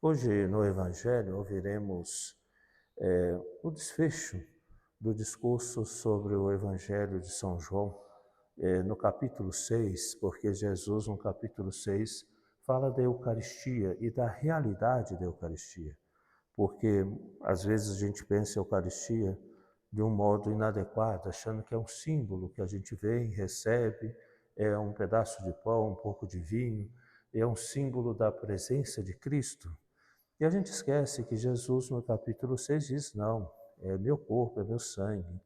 Hoje, no Evangelho, ouviremos o desfecho do discurso sobre o Evangelho de São João, no capítulo 6, porque Jesus, no capítulo 6, fala da Eucaristia e da realidade da Eucaristia. Porque, às vezes, a gente pensa em Eucaristia de um modo inadequado, achando que é um símbolo que a gente vem, recebe, é um pedaço de pão, um pouco de vinho, é um símbolo da presença de Cristo. E a gente esquece que Jesus, no capítulo 6 diz, não, é meu corpo, é meu sangue.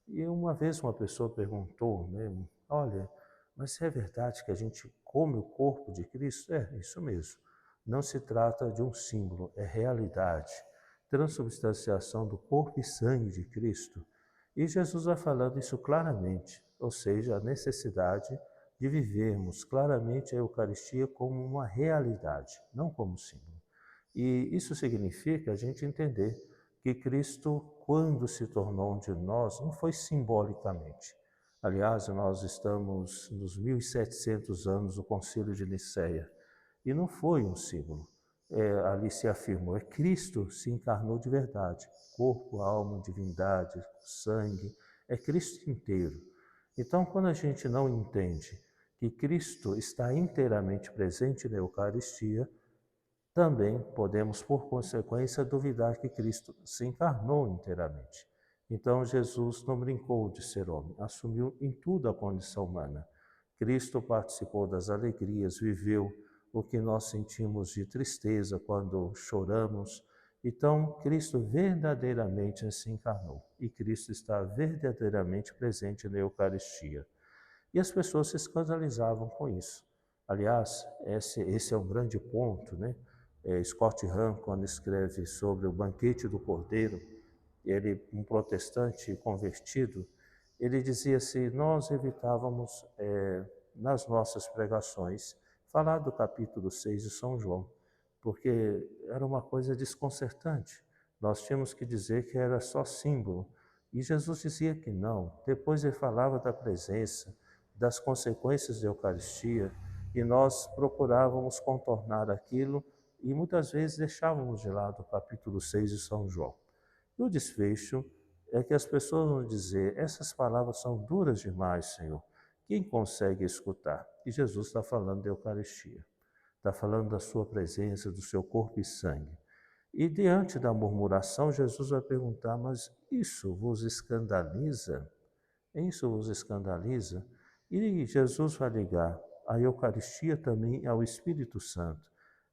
E uma vez uma pessoa perguntou, né, olha, mas é verdade que a gente come o corpo de Cristo? É, isso mesmo. Não se trata de um símbolo, é realidade. Transubstanciação do corpo e sangue de Cristo. E Jesus vai falando isso claramente, ou seja, a necessidade de vivermos claramente a Eucaristia como uma realidade, não como símbolo. E isso significa a gente entender que Cristo, quando se tornou um de nós, não foi simbolicamente. Aliás, nós estamos nos 1700 anos do Concílio de Nicéia, e não foi um símbolo. Ali se afirmou, Cristo se encarnou de verdade, corpo, alma, divindade, sangue, é Cristo inteiro. Então, quando a gente não entende que Cristo está inteiramente presente na Eucaristia, também podemos, por consequência, duvidar que Cristo se encarnou inteiramente. Então, Jesus não brincou de ser homem, assumiu em tudo a condição humana. Cristo participou das alegrias, viveu o que nós sentimos de tristeza quando choramos. Então, Cristo verdadeiramente se encarnou e Cristo está verdadeiramente presente na Eucaristia. E as pessoas se escandalizavam com isso. Aliás, esse é um grande ponto, né? Scott Hahn, quando escreve sobre o banquete do Cordeiro, ele, um protestante convertido, ele dizia assim, nós evitávamos, nas nossas pregações, falar do capítulo 6 de São João, porque era uma coisa desconcertante. Nós tínhamos que dizer que era só símbolo. E Jesus dizia que não. Depois ele falava da presença, das consequências da Eucaristia, e nós procurávamos contornar aquilo e muitas vezes deixávamos de lado o capítulo 6 de São João. E o desfecho é que as pessoas vão dizer, essas palavras são duras demais, Senhor. Quem consegue escutar? E Jesus está falando da Eucaristia, está falando da sua presença, do seu corpo e sangue. E diante da murmuração, Jesus vai perguntar, mas isso vos escandaliza? Isso vos escandaliza? E Jesus vai ligar a Eucaristia também ao Espírito Santo.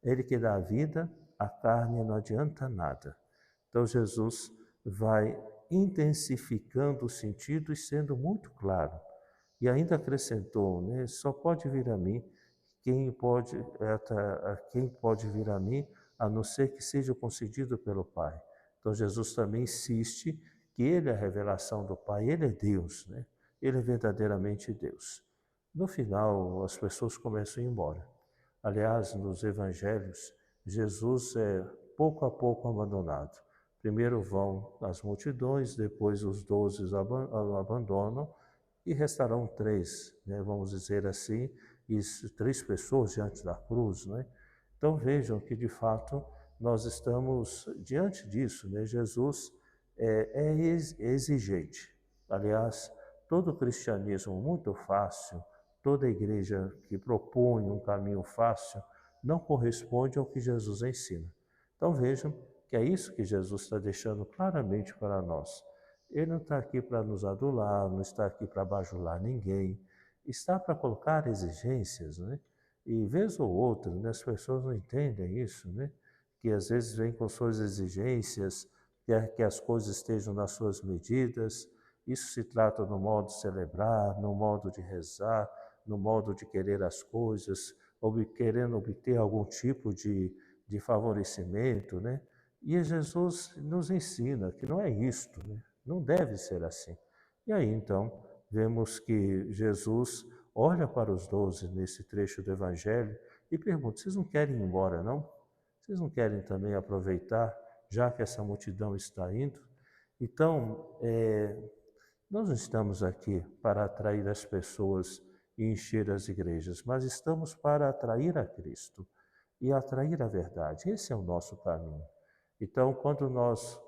Ele que dá a vida, a carne não adianta nada. Então Jesus vai intensificando o sentido e sendo muito claro. E ainda acrescentou, né, só pode vir a mim quem pode vir a mim, a não ser que seja concedido pelo Pai. Então Jesus também insiste que Ele é a revelação do Pai, Ele é Deus, né? Ele é verdadeiramente Deus. No final, as pessoas começam a ir embora. Aliás, nos evangelhos, Jesus é pouco a pouco abandonado. Primeiro vão as multidões, depois os 12 o abandonam, e restarão três, né, vamos dizer assim, e três pessoas diante da cruz, né? Então vejam que de fato nós estamos diante disso, né? Jesus é exigente. Aliás, todo o cristianismo muito fácil, toda igreja que propõe um caminho fácil, não corresponde ao que Jesus ensina. Então vejam que é isso que Jesus está deixando claramente para nós. Ele não está aqui para nos adular, não está aqui para bajular ninguém, está para colocar exigências, né? E vez ou outra, né, as pessoas não entendem isso, né? Que às vezes vem com suas exigências, quer que as coisas estejam nas suas medidas. Isso se trata no modo de celebrar, no modo de rezar, no modo de querer as coisas, querendo obter algum tipo de favorecimento, né? E Jesus nos ensina que não é isto, né? Não deve ser assim. E aí então vemos que Jesus olha para os 12 nesse trecho do Evangelho e pergunta: vocês não querem ir embora, não? Vocês não querem também aproveitar, já que essa multidão está indo? Então, nós não estamos aqui para atrair as pessoas e encher as igrejas, mas estamos para atrair a Cristo. e atrair a verdade. Esse é o nosso caminho. Então, quando nós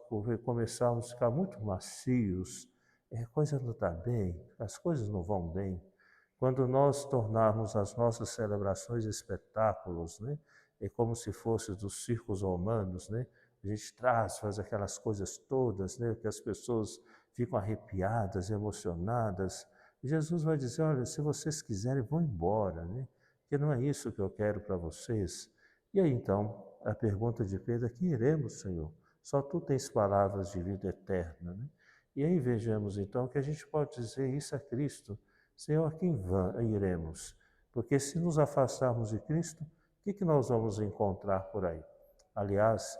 começarmos a ficar muito macios, a coisa não está bem, as coisas não vão bem. Quando nós tornarmos as nossas celebrações espetáculos, né? É como se fosse dos circos romanos, né? A gente faz aquelas coisas todas, né? Que as pessoas ficam arrepiadas, emocionadas. Jesus vai dizer, olha, se vocês quiserem, vão embora, né? Porque não é isso que eu quero para vocês. E aí, então, a pergunta de Pedro é, que iremos, Senhor? Só Tu tens palavras de vida eterna, né? E aí vejamos, então, que a gente pode dizer isso a Cristo, Senhor, a quem iremos? Porque se nos afastarmos de Cristo, o que nós vamos encontrar por aí? Aliás,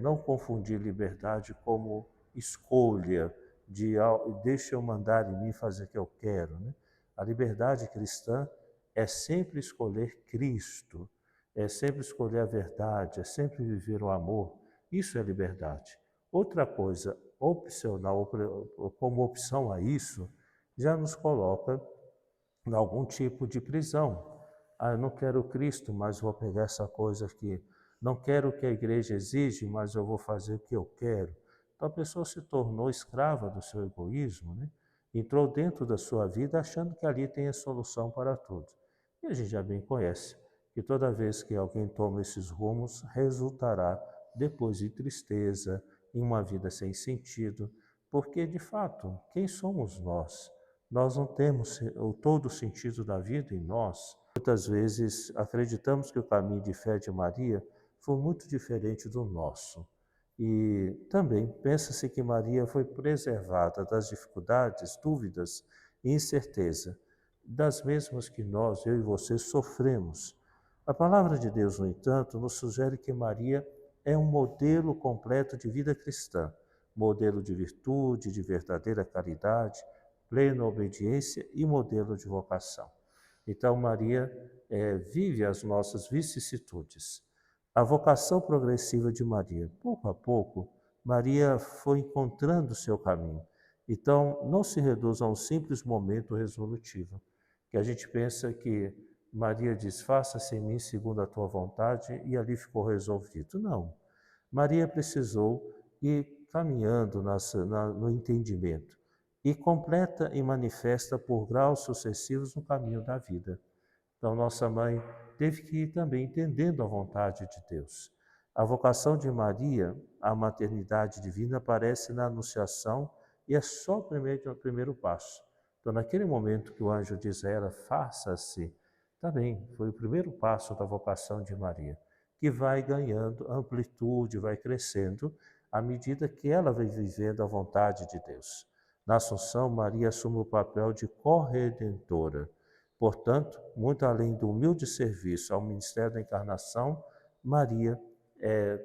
não confundir liberdade como escolha de deixa eu mandar em mim fazer o que eu quero, né? A liberdade cristã é sempre escolher Cristo, é sempre escolher a verdade, é sempre viver o amor. Isso é liberdade. Outra coisa opcional, como opção a isso, já nos coloca em algum tipo de prisão. Ah, eu não quero Cristo, mas vou pegar essa coisa aqui. Não quero o que a igreja exige, mas eu vou fazer o que eu quero. Então a pessoa se tornou escrava do seu egoísmo, né? Entrou dentro da sua vida achando que ali tem a solução para tudo. E a gente já bem conhece que toda vez que alguém toma esses rumos, resultará depois em tristeza, em uma vida sem sentido, porque de fato, quem somos nós? Nós não temos todo o sentido da vida em nós. Muitas vezes acreditamos que o caminho de fé de Maria foi muito diferente do nosso. E também pensa-se que Maria foi preservada das dificuldades, dúvidas e incerteza, das mesmas que nós, eu e você, sofremos. A palavra de Deus, no entanto, nos sugere que Maria é um modelo completo de vida cristã, modelo de virtude, de verdadeira caridade, plena obediência e modelo de vocação. Então, Maria vive as nossas vicissitudes. A vocação progressiva de Maria, pouco a pouco, Maria foi encontrando o seu caminho. Então, não se reduz a um simples momento resolutivo, que a gente pensa que Maria diz, faça-se em mim segundo a tua vontade, e ali ficou resolvido. Não. Maria precisou ir caminhando no entendimento e completa e manifesta por graus sucessivos no caminho da vida. Então, nossa mãe teve que ir também entendendo a vontade de Deus. A vocação de Maria à maternidade divina aparece na Anunciação e é só o primeiro passo. Então, naquele momento que o anjo diz a ela, faça-se, também foi o primeiro passo da vocação de Maria, que vai ganhando amplitude, vai crescendo, à medida que ela vai vivendo a vontade de Deus. Na Assunção, Maria assume o papel de corredentora. Portanto, muito além do humilde serviço ao ministério da encarnação, Maria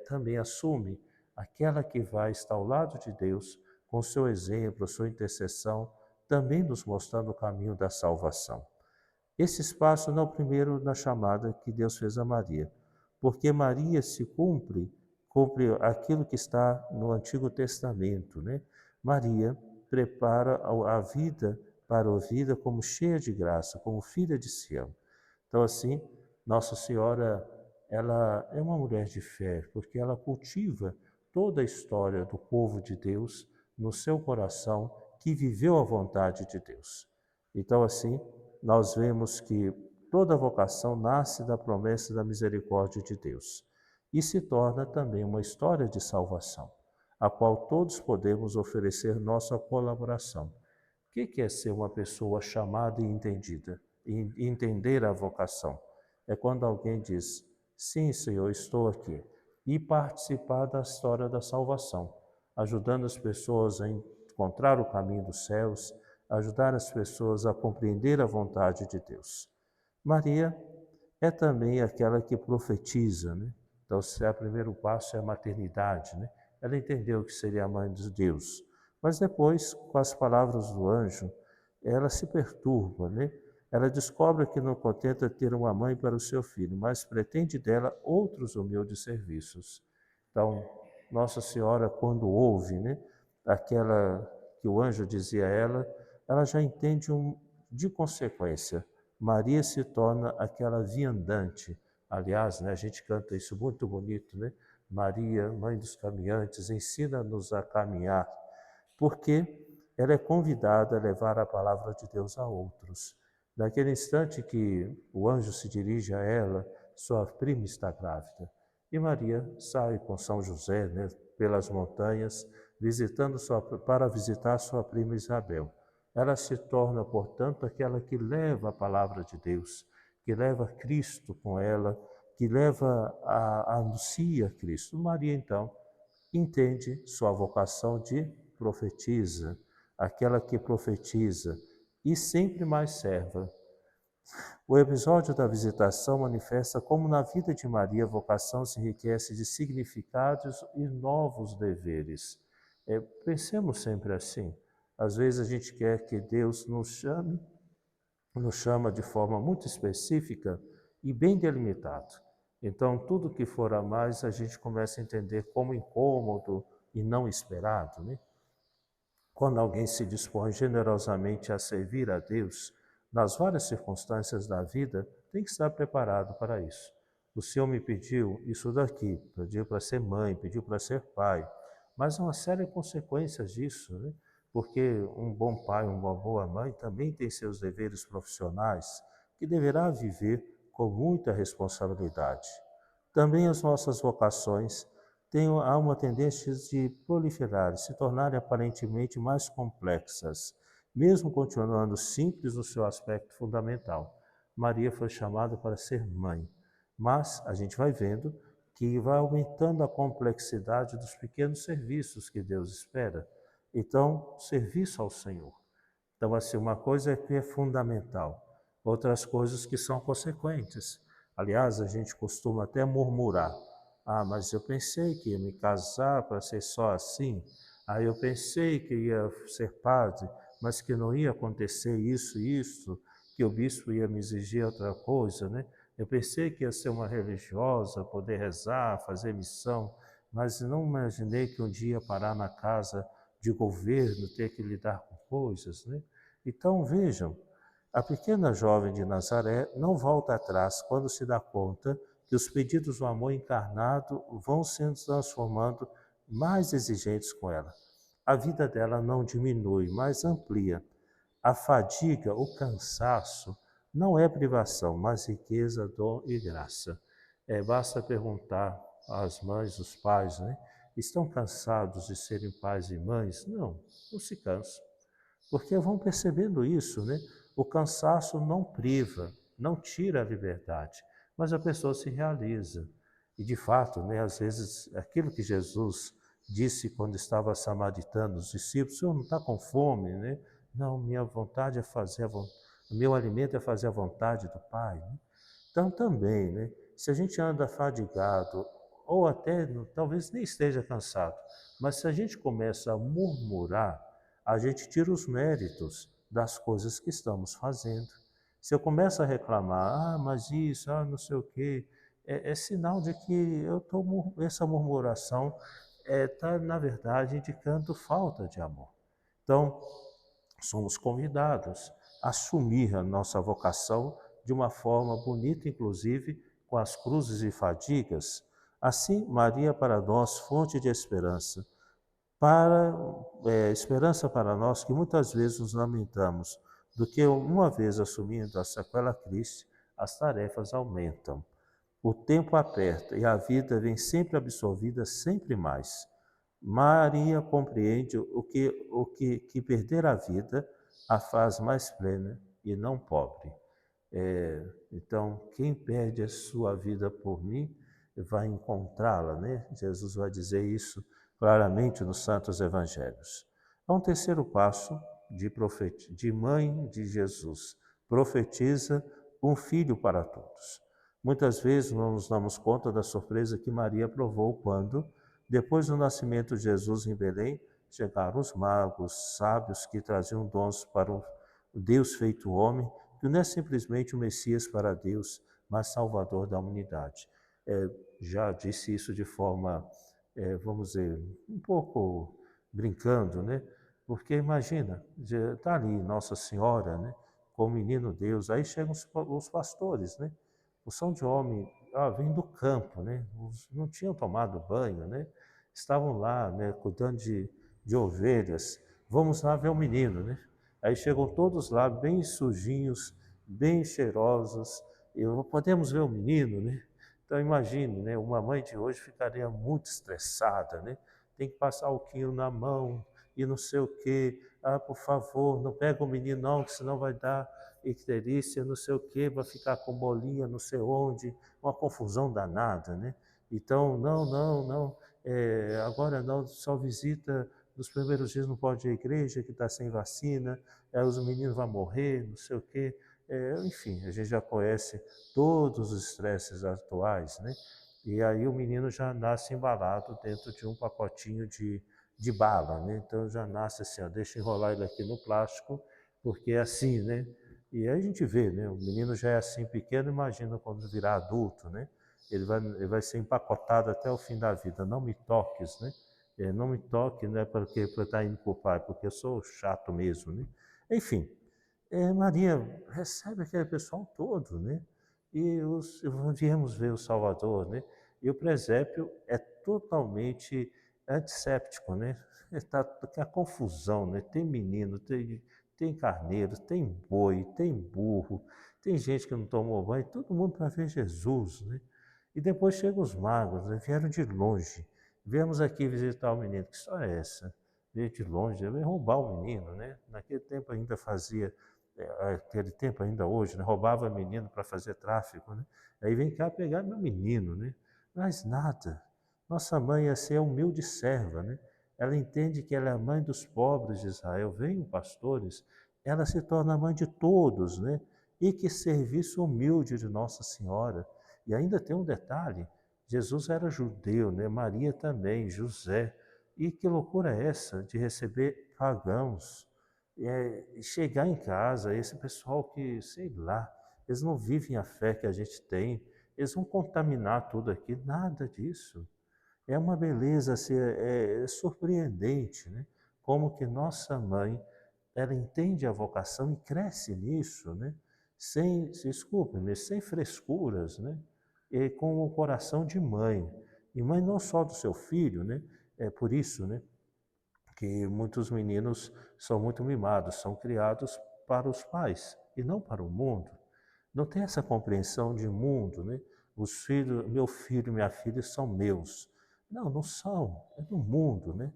também assume aquela que vai estar ao lado de Deus, com seu exemplo, sua intercessão, também nos mostrando o caminho da salvação. Esse espaço não é o primeiro na chamada que Deus fez a Maria, porque Maria se cumpre aquilo que está no Antigo Testamento, né? Maria prepara a vida para a vida como cheia de graça, como filha de Sião. Então, assim, Nossa Senhora, ela é uma mulher de fé, porque ela cultiva toda a história do povo de Deus no seu coração, que viveu a vontade de Deus. Então, assim, nós vemos que toda vocação nasce da promessa da misericórdia de Deus e se torna também uma história de salvação, a qual todos podemos oferecer nossa colaboração. O que é ser uma pessoa chamada e entendida? E entender a vocação. É quando alguém diz, sim, Senhor, estou aqui, e participar da história da salvação, ajudando as pessoas a encontrar o caminho dos céus, ajudar as pessoas a compreender a vontade de Deus. Maria é também aquela que profetiza, né? Então, o primeiro passo é a maternidade, né? Ela entendeu que seria a mãe de Deus. Mas depois, com as palavras do anjo, ela se perturba, né? Ela descobre que não contenta ter uma mãe para o seu filho, mas pretende dela outros humildes serviços. Então, Nossa Senhora, quando ouve, né, aquela que o anjo dizia a ela já entende de consequência. Maria se torna aquela viandante, Aliás, né, a gente canta isso muito bonito, né? Maria, Mãe dos caminhantes, ensina-nos a caminhar, porque ela é convidada a levar a palavra de Deus a outros. Naquele instante que o anjo se dirige a ela, sua prima está grávida. E Maria sai com São José, né, pelas montanhas, para visitar sua prima Isabel. Ela se torna, portanto, aquela que leva a palavra de Deus, que leva Cristo com ela, que anuncia Cristo. Maria, então, entende sua vocação de profetisa, aquela que profetiza e sempre mais serva. O episódio da visitação manifesta como na vida de Maria a vocação se enriquece de significados e novos deveres. Pensemos sempre assim. Às vezes a gente quer que Deus nos chama de forma muito específica e bem delimitado. Então, tudo que for a mais, a gente começa a entender como incômodo e não esperado, né? Quando alguém se dispõe generosamente a servir a Deus, nas várias circunstâncias da vida, tem que estar preparado para isso. O Senhor me pediu isso daqui, pediu para ser mãe, pediu para ser pai, mas há uma série de consequências disso, né? Porque um bom pai, uma boa mãe também tem seus deveres profissionais que deverá viver com muita responsabilidade. Também as nossas vocações há uma tendência de proliferar, se tornarem aparentemente mais complexas, mesmo continuando simples no seu aspecto fundamental. Maria foi chamada para ser mãe, mas a gente vai vendo que vai aumentando a complexidade dos pequenos serviços que Deus espera. Então, serviço ao Senhor. Então, assim, uma coisa é que é fundamental, outras coisas que são consequentes. Aliás, a gente costuma até murmurar. Ah, mas eu pensei que ia me casar para ser só assim. Aí eu pensei que ia ser padre, mas que não ia acontecer isso e isso, que o bispo ia me exigir outra coisa, né? Eu pensei que ia ser uma religiosa, poder rezar, fazer missão, mas não imaginei que um dia parar na casa de governo, ter que lidar com coisas, né? Então vejam, a pequena jovem de Nazaré não volta atrás quando se dá conta que os pedidos do amor encarnado vão sendo transformando mais exigentes com ela. A vida dela não diminui, mas amplia. A fadiga, o cansaço, não é privação, mas riqueza, dom e graça. Basta perguntar às mães, os pais, né? Estão cansados de serem pais e mães? Não, não se cansam. Porque vão percebendo isso, né? O cansaço não priva, não tira a liberdade, mas a pessoa se realiza. E de fato, né, às vezes, aquilo que Jesus disse quando estava samaritano, os discípulos, o senhor não está com fome, né? Não, minha vontade é meu alimento é fazer a vontade do Pai. Né? Então também, né, se a gente anda fadigado, ou até talvez nem esteja cansado, mas se a gente começa a murmurar, a gente tira os méritos das coisas que estamos fazendo. Se eu começo a reclamar, mas isso, não sei o quê, é sinal de que essa murmuração está, na verdade, indicando falta de amor. Então, somos convidados a assumir a nossa vocação de uma forma bonita, inclusive com as cruzes e fadigas. Assim, Maria para nós, fonte de esperança, esperança para nós que muitas vezes nos lamentamos, do que uma vez assumindo a sequela Cristo, as tarefas aumentam. O tempo aperta e a vida vem sempre absorvida, sempre mais. Maria compreende que perder a vida a faz mais plena e não pobre. Então, quem perde a sua vida por mim vai encontrá-la, né? Jesus vai dizer isso claramente nos Santos Evangelhos. Há um terceiro passo de mãe de Jesus. Profetiza um filho para todos. Muitas vezes não nos damos conta da surpresa que Maria provou quando, depois do nascimento de Jesus em Belém, chegaram os magos, sábios que traziam dons para o Deus feito homem, que não é simplesmente o Messias para Deus, mas Salvador da humanidade. Já disse isso de forma, vamos dizer, um pouco brincando, né? Porque imagina, está ali Nossa Senhora, né? Com o menino Deus, aí chegam os pastores, né? O São de Homem vêm do campo, né? Não tinham tomado banho, né? Estavam lá, né, cuidando de ovelhas. Vamos lá ver o menino, né? Aí chegam todos lá, bem sujinhos, bem cheirosos. Podemos ver o menino, né? Então imagine, né? Uma mãe de hoje ficaria muito estressada, né? Tem que passar alquinho na mão e não sei o quê. Por favor, não pega o menino não, que senão vai dar icterícia, não sei o quê, vai ficar com bolinha, não sei onde, uma confusão danada, né? Então, não, agora não, só visita, nos primeiros dias não pode ir à igreja, que está sem vacina, os meninos vão morrer, não sei o quê. Enfim, a gente já conhece todos os estresses atuais, né? E aí o menino já nasce embalado dentro de um pacotinho de bala, né? Então já nasce assim, deixa enrolar ele aqui no plástico, porque é assim, né? E aí a gente vê, né? O menino já é assim pequeno, imagina quando virar adulto, né? Ele vai ser empacotado até o fim da vida. Não me toques, né? Não me toque, não é porque para estar indo para o pai, porque eu sou chato mesmo, né? Enfim, Maria recebe aquele pessoal todo, né? E viemos ver o Salvador, né? E o presépio é totalmente antisséptico, né? Está a confusão, né? Tem menino, tem carneiro, tem boi, tem burro, tem gente que não tomou banho, todo mundo para ver Jesus, né? E depois chegam os magos, né? Vieram de longe. Viemos aqui visitar o menino. Que história é essa? Veio de longe, ele vai roubar o menino, né? Naquele tempo ainda fazia, aquele tempo ainda hoje, né? Roubava menino para fazer tráfico, né? Aí vem cá pegar meu menino, né? Mas nada. Nossa mãe ia ser humilde serva, né? Ela entende que ela é a mãe dos pobres de Israel. Venham pastores, ela se torna a mãe de todos, né? E que serviço humilde de Nossa Senhora. E ainda tem um detalhe, Jesus era judeu, né? Maria também, José. E que loucura é essa de receber pagãos? Chegar em casa, esse pessoal que, sei lá, eles não vivem a fé que a gente tem, eles vão contaminar tudo aqui, nada disso. É uma beleza assim, é surpreendente, né? Como que nossa mãe, ela entende a vocação e cresce nisso, né? Sem, desculpe-me, sem frescuras, né? E com o coração de mãe. E mãe não só do seu filho, né? É por isso, né? Que muitos meninos são muito mimados, são criados para os pais e não para o mundo. Não tem essa compreensão de mundo, né? Os filhos, meu filho e minha filha são meus. Não, não são, é do mundo, né?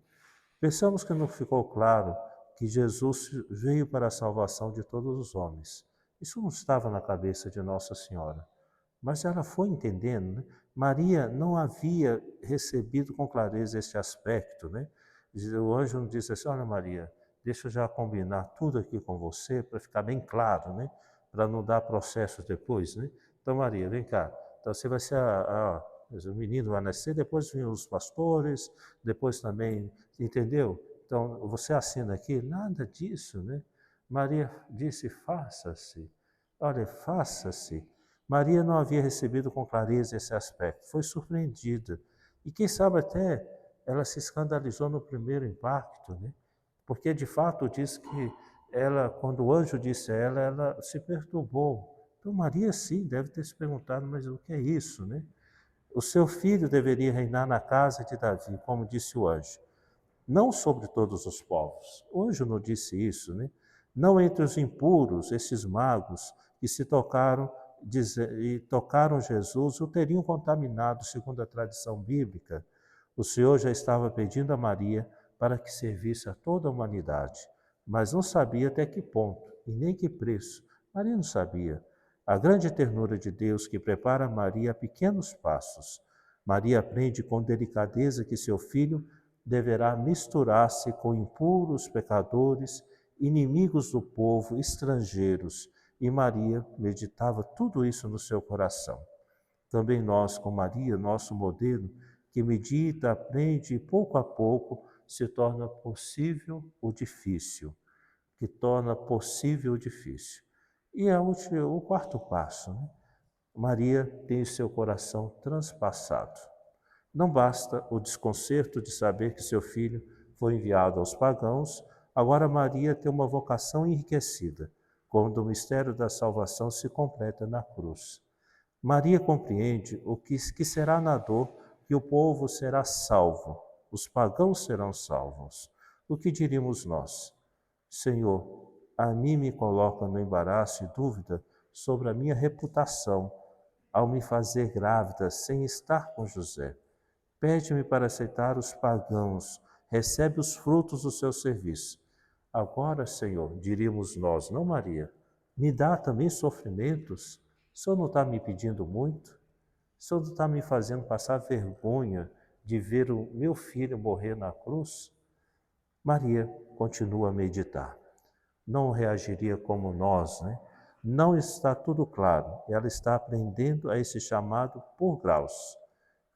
Pensamos que não ficou claro que Jesus veio para a salvação de todos os homens. Isso não estava na cabeça de Nossa Senhora. Mas ela foi entendendo, né? Maria não havia recebido com clareza esse aspecto, né? O anjo não disse assim, olha Maria, deixa eu já combinar tudo aqui com você para ficar bem claro, né? Para não dar processos depois, né? Então Maria, vem cá, então você vai ser o menino vai nascer, depois vêm os pastores, depois também, entendeu? Então você assina aqui, nada disso, né? Maria disse, faça-se, olha, faça-se. Maria não havia recebido com clareza esse aspecto, foi surpreendida. E quem sabe até ela se escandalizou no primeiro impacto, né? Porque de fato diz que ela, quando o anjo disse a ela, ela se perturbou. Então Maria sim deve ter se perguntado, mas o que é isso, né? O seu filho deveria reinar na casa de Davi, como disse o anjo, não sobre todos os povos. O anjo não disse isso, né? Não entre os impuros, esses magos que se tocaram e tocaram Jesus, o teriam contaminado, segundo a tradição bíblica. O Senhor já estava pedindo a Maria para que servisse a toda a humanidade, mas não sabia até que ponto e nem que preço. Maria não sabia. A grande ternura de Deus que prepara Maria a pequenos passos. Maria aprende com delicadeza que seu filho deverá misturar-se com impuros pecadores, inimigos do povo, estrangeiros. E Maria meditava tudo isso no seu coração. Também nós, com Maria, nosso modelo, que medita, aprende e pouco a pouco se torna possível o difícil, que torna possível o difícil. E é o quarto passo, né? Maria tem o seu coração transpassado. Não basta o desconcerto de saber que seu filho foi enviado aos pagãos, agora Maria tem uma vocação enriquecida, quando o mistério da salvação se completa na cruz. Maria compreende o que será na dor que o povo será salvo, os pagãos serão salvos. O que diríamos nós? Senhor, a mim me coloca no embaraço e dúvida sobre a minha reputação ao me fazer grávida sem estar com José. Pede-me para aceitar os pagãos, recebe os frutos do seu serviço. Agora, Senhor, diríamos nós, não Maria, me dá também sofrimentos? O Senhor não está me pedindo muito? O Senhor não está me fazendo passar vergonha de ver o meu filho morrer na cruz? Maria continua a meditar. Não reagiria como nós, né? Não está tudo claro. Ela está aprendendo a esse chamado por graus.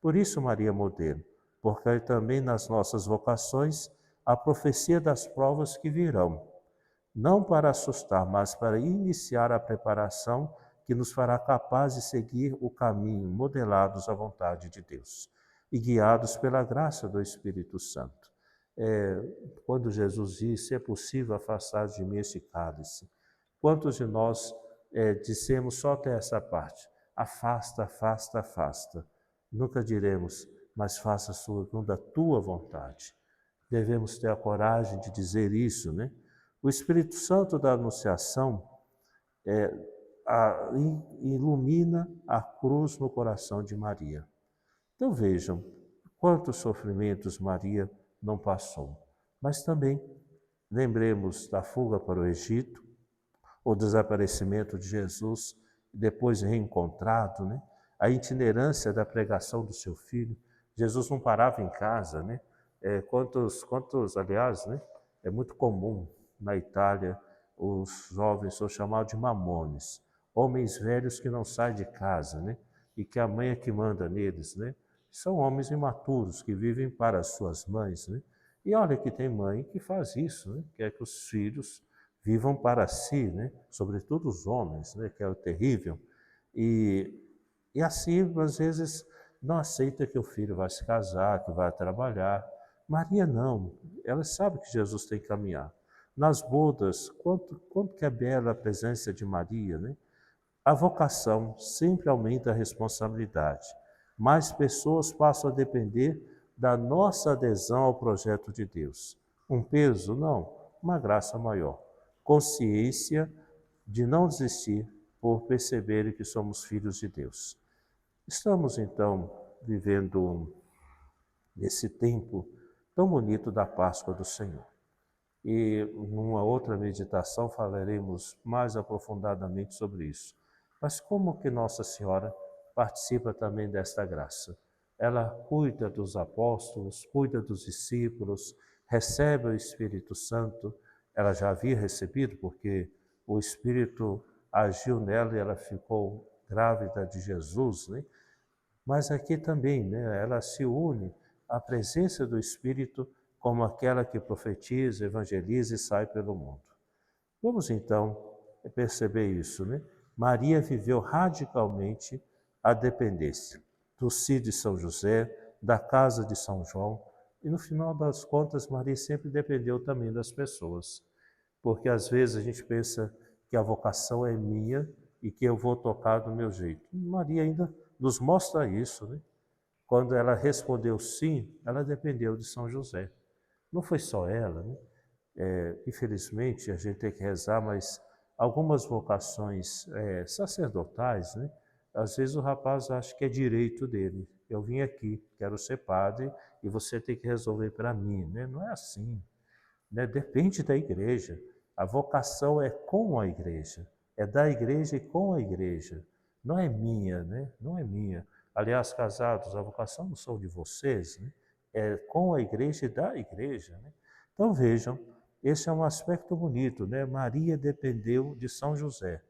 Por isso, Maria modelo, porque também nas nossas vocações a profecia das provas que virão, não para assustar, mas para iniciar a preparação que nos fará capazes de seguir o caminho modelados à vontade de Deus e guiados pela graça do Espírito Santo. Quando Jesus disse, é possível afastar de mim esse cálice. Quantos de nós dissemos só até essa parte? Afasta, afasta, afasta. Nunca diremos, mas faça segundo a tua vontade. Devemos ter a coragem de dizer isso, né? O Espírito Santo da Anunciação ilumina a cruz no coração de Maria. Então vejam, quantos sofrimentos Maria não passou. Mas também lembremos da fuga para o Egito, o desaparecimento de Jesus, depois reencontrado, né? A itinerância da pregação do seu filho. Jesus não parava em casa, né? Aliás, né? É muito comum na Itália os jovens são chamados de mamones, homens velhos que não saem de casa, né? E que a mãe é que manda neles, né? São homens imaturos que vivem para as suas mães, né? E olha que tem mãe que faz isso, né? Quer que os filhos vivam para si, né? Sobretudo os homens, né? Que é o terrível. E assim, às vezes, não aceita que o filho vai se casar, que vai trabalhar. Maria não, ela sabe que Jesus tem que caminhar. Nas bodas, quanto que é bela a presença de Maria, né? A vocação sempre aumenta a responsabilidade. Mais pessoas passam a depender da nossa adesão ao projeto de Deus. Um peso? Não, uma graça maior. Consciência de não desistir por perceberem que somos filhos de Deus. Estamos, então, vivendo esse tempo tão bonito da Páscoa do Senhor. E numa outra meditação falaremos mais aprofundadamente sobre isso. Mas como que Nossa Senhora participa também desta graça? Ela cuida dos apóstolos, cuida dos discípulos, recebe o Espírito Santo. Ela já havia recebido, porque o Espírito agiu nela e ela ficou grávida de Jesus, né? Mas aqui também, né, ela se une à presença do Espírito como aquela que profetiza, evangeliza e sai pelo mundo. Vamos então perceber isso, né? Maria viveu radicalmente a dependência do Cio de São José, da casa de São João, e no final das contas Maria sempre dependeu também das pessoas, porque às vezes a gente pensa que a vocação é minha e que eu vou tocar do meu jeito. Maria ainda nos mostra isso, né? Quando ela respondeu sim, ela dependeu de São José. Não foi só ela, né? Infelizmente, a gente tem que rezar, mas algumas vocações sacerdotais, né? Às vezes o rapaz acha que é direito dele. Eu vim aqui, quero ser padre e você tem que resolver para mim, né? Não é assim, né? Depende da igreja. A vocação é com a igreja, é da igreja e com a igreja. Não é minha, né? Não é minha. Aliás, casados, a vocação não são de vocês, né? É com a igreja e da igreja, né? Então vejam, esse é um aspecto bonito, né? Maria dependeu de São José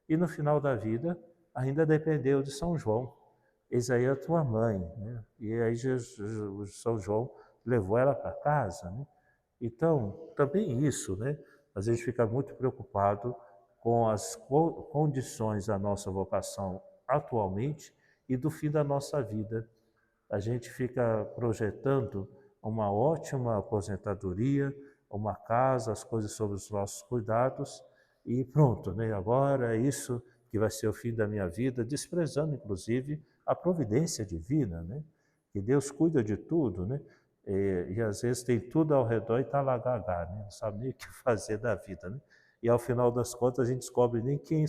e no final da vida ainda dependeu de São João. Eis aí a tua mãe, né? E aí São João levou ela para casa, né? Então, também isso, né? A gente fica muito preocupado com as condições da nossa vocação atualmente e do fim da nossa vida. A gente fica projetando uma ótima aposentadoria, uma casa, as coisas sob os nossos cuidados e pronto, né? Agora é isso que vai ser o fim da minha vida, desprezando inclusive a providência divina, né? Que Deus cuida de tudo, né? E às vezes tem tudo ao redor e está lá gagá, né? Não sabe nem o que fazer da vida, né? E ao final das contas a gente descobre nem quem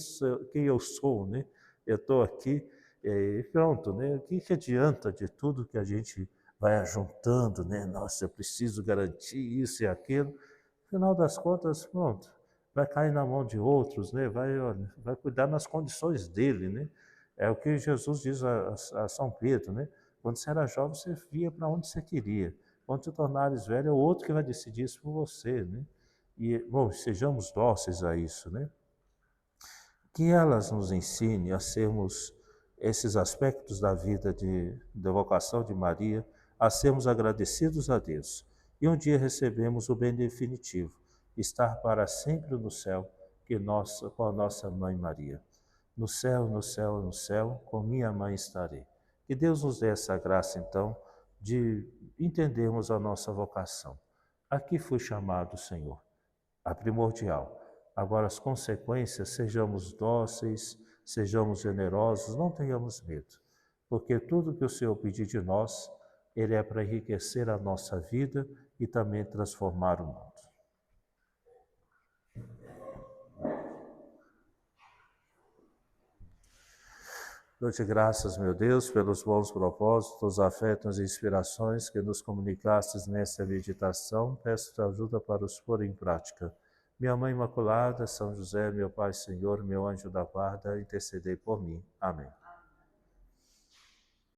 eu sou, né? Eu estou aqui e pronto, né? O que adianta de tudo que a gente vai ajuntando, né? Nossa, eu preciso garantir isso e aquilo. No final das contas, pronto, vai cair na mão de outros, né? Olha, vai cuidar nas condições dele, né? É o que Jesus diz a São Pedro, né? Quando você era jovem, você via para onde você queria. Quando te tornares velho, é o outro que vai decidir isso por você, né? E, bom, sejamos dóceis a isso, né? Que elas nos ensinem a sermos esses aspectos da vida da vocação de Maria, a sermos agradecidos a Deus. E um dia recebemos o bem definitivo, estar para sempre no céu, com a nossa Mãe Maria. No céu, no céu, no céu, com minha mãe estarei. Que Deus nos dê essa graça, então, de entendermos a nossa vocação. Aqui fui chamado, Senhor, a primordial. Agora, as consequências, sejamos dóceis, sejamos generosos, não tenhamos medo, porque tudo que o Senhor pedir de nós, Ele é para enriquecer a nossa vida e também transformar o mundo. Dou-te graças, meu Deus, pelos bons propósitos, afetos e inspirações que nos comunicastes nesta meditação. Peço-te ajuda para os pôr em prática. Minha Mãe Imaculada, São José, meu Pai Senhor, meu anjo da guarda, intercedei por mim. Amém.